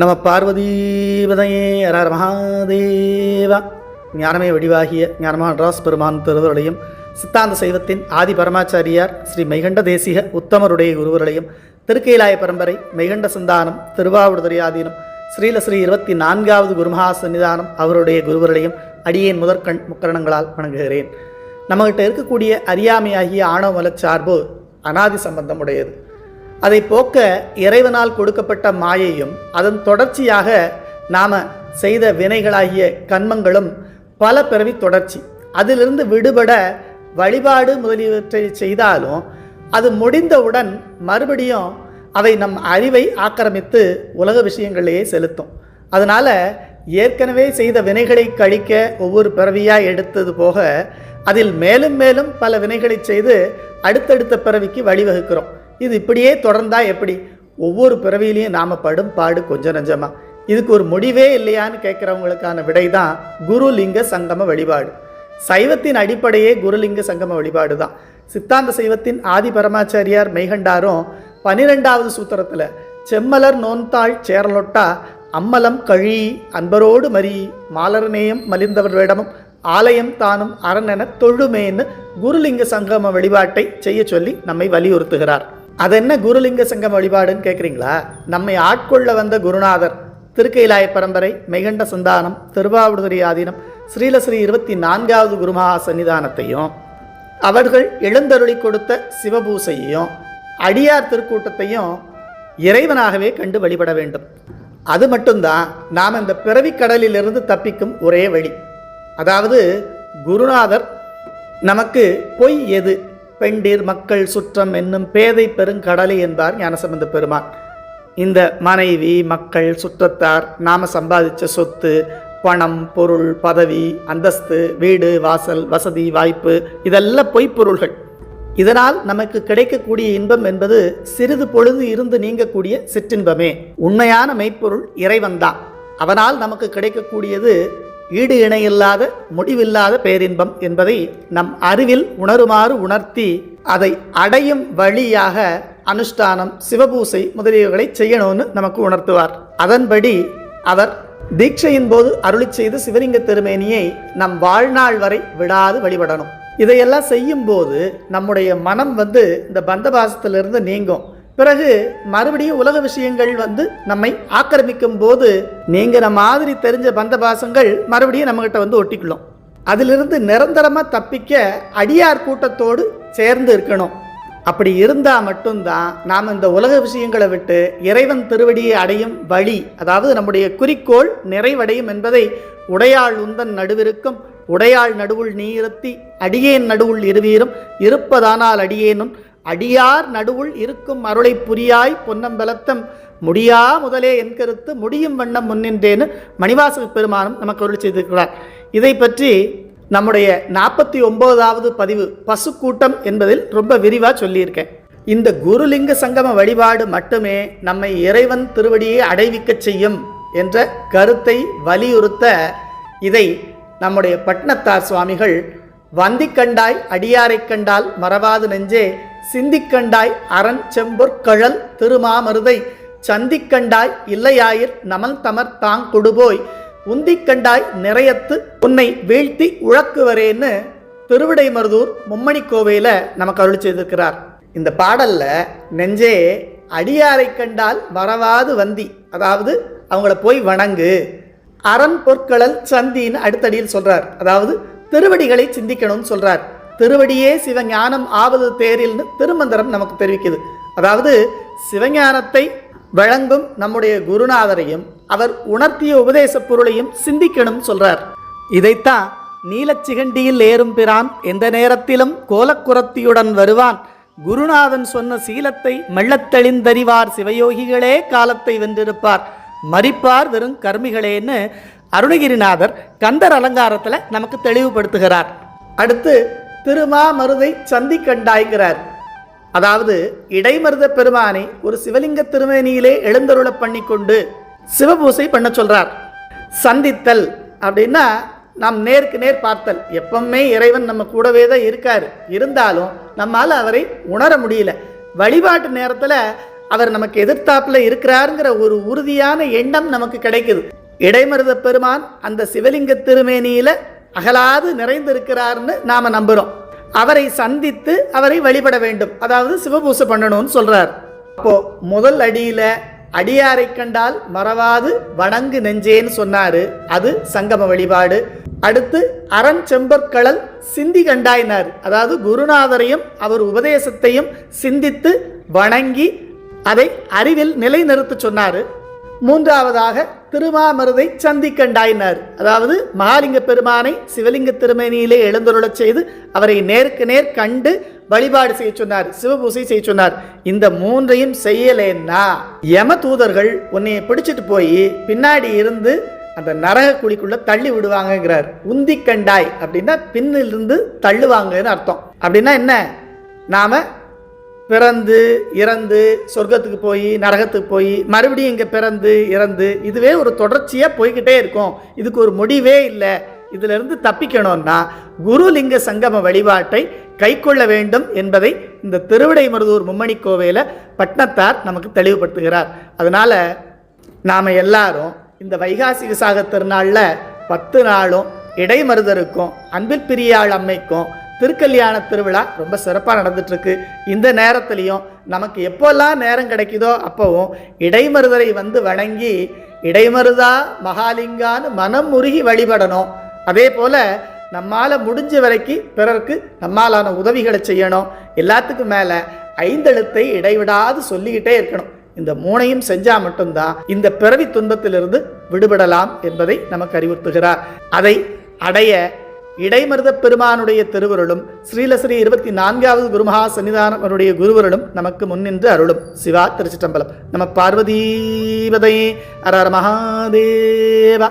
நம பார்வதீபதையே ஹர மகாதேவா. ஞானமே வடிவாகிய ஞானமான்ராஸ் பெருமான் திருவருளையும் சித்தாந்த சைவத்தின் ஆதி பரமாச்சாரியார் ஸ்ரீ மெய்கண்ட தேசிக உத்தமருடைய குருவருளையும் திருக்கைலாய பரம்பரை மெய்கண்ட சந்தானம் திருவாவூர்துறையாதீனம் ஸ்ரீ 24வது குருமகா சன்னிதானம் அவருடைய குருவருளையும் அடியேன் முதற்கண் முக்கரணங்களால் வணங்குகிறேன். நம்மகிட்ட இருக்கக்கூடிய அறியாமையாகிய ஆணவ மலச்சார்பு அனாதி சம்பந்தம் உடையது. அதை போக்க இறைவனால் கொடுக்கப்பட்ட மாயையும் அதன் தொடர்ச்சியாக நாம் செய்த வினைகளாகிய கன்மங்களும் பல பிறவி தொடர்ச்சி. அதிலிருந்து விடுபட வழிபாடு முதலியவற்றை செய்தாலும் அது முடிந்தவுடன் மறுபடியும் அவை நம் அறிவை ஆக்கிரமித்து உலக விஷயங்களிலேயே செலுத்தும். அதனால் ஏற்கனவே செய்த வினைகளை கழிக்க ஒவ்வொரு பிறவியாக எடுத்தது போக அதில் மேலும் மேலும் பல வினைகளை செய்து அடுத்தடுத்த பிறவிக்கு வழிவகுக்கிறோம். இது இப்படியே தொடர்ந்தா எப்படி? ஒவ்வொரு பிறவியிலையும் நாம் படும் பாடு கொஞ்சம் நஞ்சமா. இதுக்கு ஒரு முடிவே இல்லையான்னு கேட்குறவங்களுக்கான விடை தான் குருலிங்க சங்கம வழிபாடு. சைவத்தின் அடிப்படையே குருலிங்க சங்கம வழிபாடு தான். சித்தாந்த சைவத்தின் ஆதி பரமாச்சாரியார் மெய்கண்டாரும் 12வது சூத்திரத்தில் செம்மலர் நோன்தாள் சேரலொட்டா அம்மலம் கழி அன்பரோடு மறி மாலர்நேயம் மலிந்தவர் வேடமும் ஆலயம் தானும் அரணென தொழுமேன்னு குருலிங்க சங்கம வழிபாட்டை செய்ய சொல்லி நம்மை வலியுறுத்துகிறார். அது என்ன குருலிங்க சங்கம வழிபாடுன்னு கேட்குறீங்களா? நம்மை ஆட்கொள்ள வந்த குருநாதர் திருக்கைலாய பரம்பரை மெய்கண்ட சந்தானம் திருவாவூர்துறையாதீனம் ஸ்ரீ 24வது குருமகா சன்னிதானத்தையும் அவர்கள் எழுந்தருளி கொடுத்த சிவபூசையையும் அடியார் திருக்கூட்டத்தையும் இறைவனாகவே கண்டு வழிபட வேண்டும். அது மட்டும்தான் நாம் இந்த பிறவிக் கடலிலிருந்து தப்பிக்கும் ஒரே வழி. அதாவது குருநாதர் நமக்கு பொய் எது பெண்டிர் மக்கள் சுற்றம் என்னும் பேதை பெருங்கடலை என்பார் ஞானசம்பந்த பெருமான். இந்த மனைவி மக்கள் சுற்றத்தார் நாம் சம்பாதித்த சொத்து பணம் பொருள் பதவி அந்தஸ்து வீடு வாசல் வசதி வாய்ப்பு இதெல்லாம் பொய்ப்பொருள்கள். இதனால் நமக்கு கிடைக்கக்கூடிய இன்பம் என்பது சிறிது பொழுது இருந்து நீங்கக்கூடிய சிற்றின்பமே. உண்மையான மெய்ப்பொருள் இறைவன்தான். அவனால் நமக்கு கிடைக்கக்கூடியது ஈடு இணையில்லாத முடிவில்லாத பேரின்பம் என்பதை நம் அறிவில் உணருமாறு உணர்த்தி அதை அடையும் வழியாக அனுஷ்டானம் சிவபூசை முதலியவைகளை செய்யணும்னு நமக்கு உணர்த்துவார். அதன்படி அவர் தீட்சையின் போது அருளி செய்த சிவலிங்க திருமேனியை நம் வாழ்நாள் வரை விடாது வழிபடணும். இதையெல்லாம் செய்யும் போது நம்முடைய மனம் இந்த பந்தபாசத்திலிருந்து நீங்கும். பிறகு மறுபடியும் உலக விஷயங்கள் நம்மை ஆக்கிரமிக்கும் போது நீங்கிற மாதிரி தெரிஞ்ச பந்தபாசங்கள் மறுபடியும் நம்மகிட்ட ஒட்டிக்கலாம். அதிலிருந்து நிரந்தரமாக தப்பிக்க அடியார் கூட்டத்தோடு சேர்ந்து இருக்கணும். அப்படி இருந்தால் மட்டும்தான் நாம் இந்த உலக விஷயங்களை விட்டு இறைவன் திருவடியை அடையும் வழி, அதாவது நம்முடைய குறிக்கோள் நிறைவடையும் என்பதை உடையாள் உந்தன் நடுவிருக்கும் உடையாள் நடுவுள் நீ இருத்தி அடியேன் நடுவுள் இருவீரும் இருப்பதானால் அடியேனும் அடியார் நடுவுள் இருக்கும் அருளை புரியாய் பொன்னம்பலத்தம் முடியா முதலே என் கருத்து முடியும் வண்ணம் முன்னின்றேன்னு மணிவாசக பெருமானும் நமக்கு அருள் செய்திருக்கிறார். இதை பற்றி நம்முடைய 49வது பதிவு பசுக்கூட்டம் என்பதில் ரொம்ப விரிவாக சொல்லியிருக்கேன். இந்த குருலிங்க சங்கம வழிபாடு மட்டுமே நம்மை இறைவன் திருவடியை அடைவிக்க செய்யும் என்ற கருத்தை வலியுறுத்த இதை நம்முடைய பட்னத்தார் சுவாமிகள் வந்திக்கண்டாய் அடியாரை கண்டால் மறவாது நெஞ்சே சிந்திக்கண்டாய் அரண் செம்பொற்கழல் திருமாமருதை சந்திக்கண்டாய் இல்லையாயிர் நமல் தமர் தாங் கொடுபோய் உந்திக்கண்டாய் நிறையத்து உன்னை வீழ்த்தி உழக்குவரேன்னு திருவிடைமருதூர் மும்மணி கோவையில் நமக்கு அருள் செய்திருக்கிறார். இந்த பாடல்ல நெஞ்சே அடியாரை கண்டால் மறவாது வந்தி, அதாவது அவங்கள போய் வணங்கு. அரண் பொற்கழல் சந்தின்னு அடுத்தடியில் சொல்றார், அதாவது திருவடிகளை சிந்திக்கணும்னு சொல்றார். திருவடியே சிவஞானம் ஆவது தேரில்னு திருமந்திரம் நமக்கு தெரிவிக்குது. அதாவது சிவஞானத்தை வழங்கும் நம்முடைய குருநாதரையும் அவர் உணர்த்திய உபதேச பொருளையும் சிந்திக்கணும் சொல்றார். இதைத்தான் நீலச்சிகண்டியில் ஏறும் பிரான் எந்த நேரத்திலும் கோலக்குரத்தியுடன் வருவான் குருநாதன் சொன்ன சீலத்தை மெல்லத்தெளிந்தறிவார் சிவயோகிகளே காலத்தை வென்றிருப்பார் மறிப்பார் வெறும் கர்மிகளேன்னு அருணகிரிநாதர் கந்தர் அலங்காரத்தில் நமக்கு தெளிவுபடுத்துகிறார். அடுத்து திருமாமருதை சந்தி கண்டாய்கிறார். அதாவது இடைமருத பெருமானை ஒரு சிவலிங்க திருமேனியிலே எழுந்தருள பண்ணி கொண்டு சிவபூசை பண்ண சொல்றார். சந்தித்தல் அப்படின்னா நாம் நேருக்கு நேர் பார்த்தல். எப்பவுமே இறைவன் நம்ம கூடவே தான் இருக்காரு, இருந்தாலும் நம்மால் அவரை உணர முடியல. வழிபாட்டு நேரத்தில் அவர் நமக்கு எதிர்த்தாப்புல இருக்கிறாருங்கிற ஒரு உறுதியான எண்ணம் நமக்கு கிடைக்குது. இடைமருத பெருமான் அந்த சிவலிங்க திருமேனியில அகலாது நிறைந்திருக்கிறார்னு நாம நம்புறோம். அவரை சந்தித்து அவரை வழிபட வேண்டும், அதாவது சிவபூசை பண்ணணும்னு சொல்றார். அப்போ முதல் அடியில அடியாரை கண்டால் மறவாது வணங்கு நெஞ்சேன்னு சொன்னாரு, அது சங்கம வழிபாடு. அடுத்து அரண் செம்பற்களல் சிந்தி கண்டாயினார், அதாவது குருநாதரையும் அவர் உபதேசத்தையும் சிந்தித்து வணங்கி அதை அறிவில் நிலைநிறுத்த சொன்னார். மூன்றாவதாக திருமாமருதை சந்தி கண்டாயினார், அதாவது மகாலிங்க பெருமானை சிவலிங்க திருமேனியிலே எழுந்தருளச் செய்து அவரை நேருக்கு நேர் கண்டு வழிபாடு செய்ய சொன்னார், சிவபூசை செய்ய சொன்னார். இந்த மூன்றையும் செய்யலேன்னா யம தூதர்கள் உன்னைய பிடிச்சிட்டு போய் பின்னாடி இருந்து அந்த நரக குழிக்குள்ள தள்ளி விடுவாங்கிறார். உந்தி கண்டாய் அப்படின்னா பின்னிலிருந்து தள்ளுவாங்கன்னு அர்த்தம். அப்படின்னா என்ன, நாம பிறந்து இறந்து சொர்க்கத்துக்கு போய் நரகத்துக்கு போய் மறுபடியும் இங்கே பிறந்து இறந்து இதுவே ஒரு தொடர்ச்சியாக போய்கிட்டே இருக்கும், இதுக்கு ஒரு முடிவே இல்லை. இதிலிருந்து தப்பிக்கணும்னா குருலிங்க சங்கம வழிபாட்டை கை கொள்ள வேண்டும் என்பதை இந்த திருவிடைமருதூர் மும்மணி கோவையில் பட்னத்தார் நமக்கு தெளிவுபடுத்துகிறார். அதனால நாம் எல்லாரும் இந்த வைகாசி விசாக திருநாளில் 10 நாளும் இடைமருதருக்கும் அன்பில் பிரியாள் அம்மைக்கும் திருக்கல்யாண திருவிழா ரொம்ப சிறப்பாக நடந்துட்டுருக்கு. இந்த நேரத்துலையும் நமக்கு எப்போல்லாம் நேரம் கிடைக்குதோ அப்போவும் இடைமருதரை வந்து வணங்கி இடைமருதா மகாலிங்கான்னு மனம் உருகி வழிபடணும். அதே போல் நம்மால் முடிஞ்ச வரைக்கும் பிறருக்கு நம்மாலான உதவிகளை செய்யணும். எல்லாத்துக்கும் மேலே 5 எழுத்தை இடைவிடாது சொல்லிக்கிட்டே இருக்கணும். இந்த 3ஐயும் செஞ்சால் மட்டும்தான் இந்த பிறவி துன்பத்திலிருந்து விடுபடலாம் என்பதை நமக்கு அறிவுறுத்துகிறார். அதை அடைய இடைமருத பெருமானுடைய திருவருளும் ஸ்ரீலஸ்ரீ 24வது குருமகா சன்னிதானம் அவருடைய குருவருளும் நமக்கு முன்னின்று அருளும். சிவா திருச்சிற்றம்பலம். நம பார்வதீபதை அரர மகாதேவா.